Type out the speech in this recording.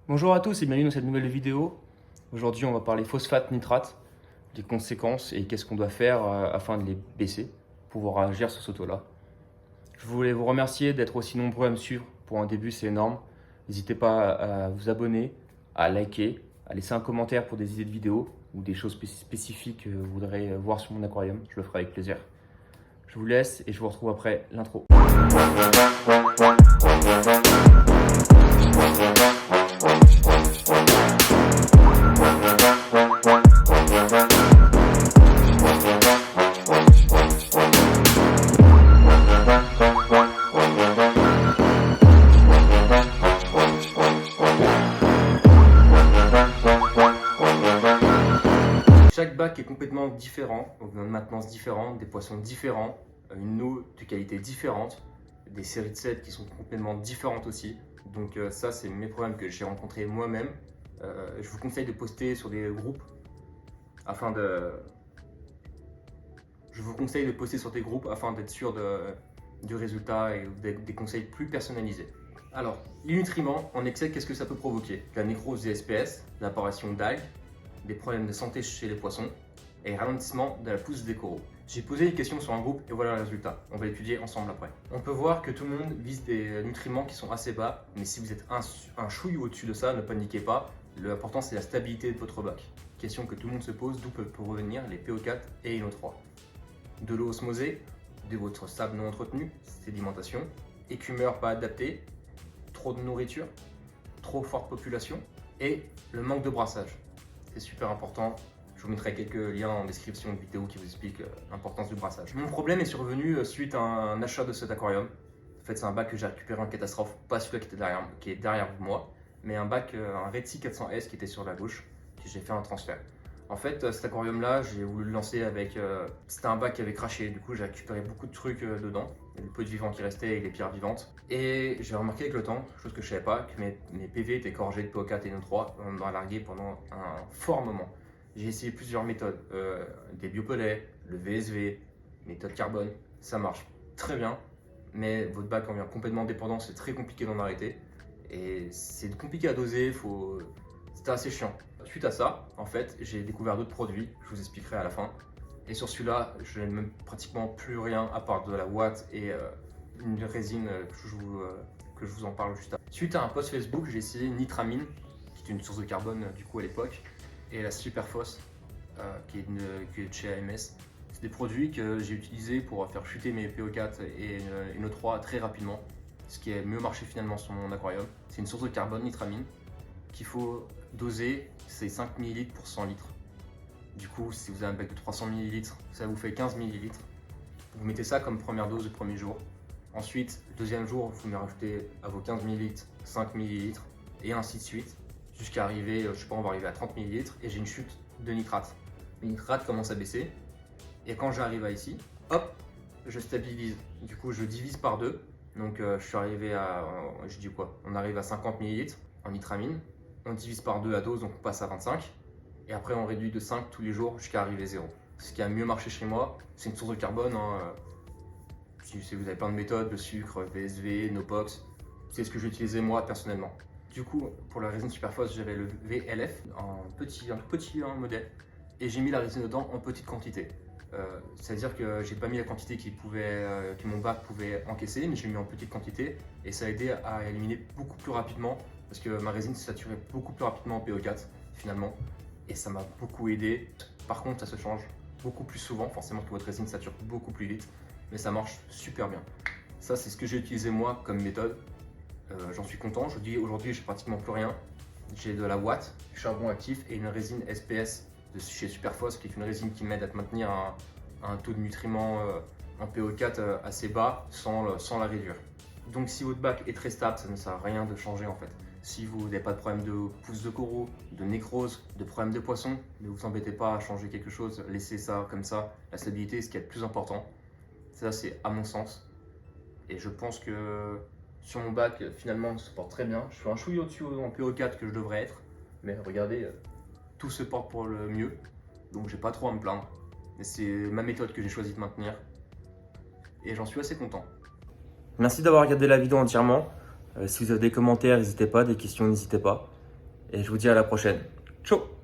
Bonjour à tous et bienvenue dans cette nouvelle vidéo. Aujourd'hui, on va parler phosphate, nitrate, les conséquences et qu'est-ce qu'on doit faire afin de les baisser pour pouvoir agir sur ce taux-là. Je voulais vous remercier d'être aussi nombreux à me suivre. Pour un début, c'est énorme. N'hésitez pas à vous abonner, à liker, à laisser un commentaire pour des idées de vidéos ou des choses spécifiques que vous voudrez voir sur mon aquarium. Je le ferai avec plaisir. Je vous laisse et je vous retrouve après l'intro. Chaque bac est complètement différent, donc une maintenance différente, des poissons différents, une eau de qualité différente, des séries de sets qui sont complètement différentes aussi. Donc ça, c'est mes problèmes que j'ai rencontrés moi-même. Je vous conseille de poster sur des groupes afin d'être sûr du résultat et des conseils plus personnalisés. Alors, les nutriments en excès, qu'est-ce que ça peut provoquer? La nécrose des SPS, l'apparition d'algues, des problèmes de santé chez les poissons et ralentissement de la pousse des coraux. J'ai posé une question sur un groupe et voilà le résultat. On va l'étudier ensemble après. On peut voir que tout le monde vise des nutriments qui sont assez bas, mais si vous êtes un chouille au-dessus de ça, ne paniquez pas. L'important, c'est la stabilité de votre bac. Question que tout le monde se pose, d'où peuvent revenir les PO4 et NO3. De l'eau osmosée, de votre sable non entretenu, sédimentation, écumeur pas adapté, trop de nourriture, trop forte population et le manque de brassage. C'est super important. Je vous mettrai quelques liens en description de vidéo qui vous expliquent l'importance du brassage. Mon problème est survenu suite à un achat de cet aquarium. En fait, c'est un bac que j'ai récupéré en catastrophe, pas celui qui est derrière moi, mais un bac, un Red Sea 400S qui était sur la gauche, que j'ai fait un transfert. En fait, cet aquarium-là, j'ai voulu le lancer avec... c'était un bac qui avait craché, du coup j'ai récupéré beaucoup de trucs dedans. Il y a des peu de vivants qui restaient et des pierres vivantes. Et j'ai remarqué avec le temps, chose que je savais pas, que mes PV étaient gorgés de PO4 et NO3. On m'a largué pendant un fort moment. J'ai essayé plusieurs méthodes, des biopelets, le VSV, méthode carbone, ça marche très bien. Mais votre bac en vient complètement dépendant, c'est très compliqué d'en arrêter. Et c'est compliqué à doser, c'était assez chiant. Suite à ça, en fait, j'ai découvert d'autres produits, je vous expliquerai à la fin. Et sur celui-là, je n'ai même pratiquement plus rien à part de la ouate et une résine que je vous en parle juste après. Suite à un post Facebook, j'ai essayé Nitramine, qui est une source de carbone du coup à l'époque, et la Superphos, qui est de chez AMS. C'est des produits que j'ai utilisés pour faire chuter mes PO4 et NO3 très rapidement, ce qui a mieux marché finalement sur mon aquarium. C'est une source de carbone, Nitramine, qu'il faut doser, c'est 5 ml pour 100 litres. Du coup, si vous avez un bac de 300 ml, ça vous fait 15 ml. Vous mettez ça comme première dose le premier jour. Ensuite, le deuxième jour, vous me rajoutez à vos 15 ml 5 ml et ainsi de suite, jusqu'à arriver, je sais pas, on va arriver à 30 ml et j'ai une chute de nitrate. Le nitrate commence à baisser et quand j'arrive à ici, hop, je stabilise. Du coup, je divise par deux. Donc, je suis arrivé à, je dis quoi, on arrive à 50 ml en nitramine. On divise par 2 à dose, donc on passe à 25. Et après, on réduit de 5 tous les jours jusqu'à arriver à 0. Ce qui a mieux marché chez moi, c'est une source de carbone. Si vous avez plein de méthodes, de sucre, VSV, Nopox, c'est ce que j'utilisais moi personnellement. Du coup, pour la résine Superphos, j'avais le VLF, un tout petit modèle. Et j'ai mis la résine dedans en petite quantité. C'est-à-dire que j'ai pas mis la quantité que mon bac pouvait encaisser, mais j'ai mis en petite quantité. Et ça a aidé à éliminer beaucoup plus rapidement parce que ma résine se saturait beaucoup plus rapidement en PO4 finalement et ça m'a beaucoup aidé. Par contre, ça se change beaucoup plus souvent, forcément que votre résine sature beaucoup plus vite, mais ça marche super bien. Ça, c'est ce que j'ai utilisé moi comme méthode. J'en suis content. Je dis aujourd'hui, j'ai pratiquement plus rien. J'ai de la ouate, charbon actif et une résine SPS de chez Superphos, qui est une résine qui m'aide à maintenir un taux de nutriments en PO4 assez bas sans la réduire. Donc si votre bac est très stable, ça ne sert à rien de changer en fait. Si vous n'avez pas de problème de pousse de coraux, de nécrose, de problème de poisson, ne vous embêtez pas à changer quelque chose, laissez ça comme ça. La stabilité est ce qui est le plus important. Ça, c'est à mon sens. Et je pense que sur mon bac, finalement, on se porte très bien. Je suis un chouille au-dessus en PO4 que je devrais être. Mais regardez, tout se porte pour le mieux. Donc j'ai pas trop à me plaindre. Et c'est ma méthode que j'ai choisi de maintenir. Et j'en suis assez content. Merci d'avoir regardé la vidéo entièrement. Si vous avez des commentaires, n'hésitez pas, des questions, n'hésitez pas. Et je vous dis à la prochaine. Ciao!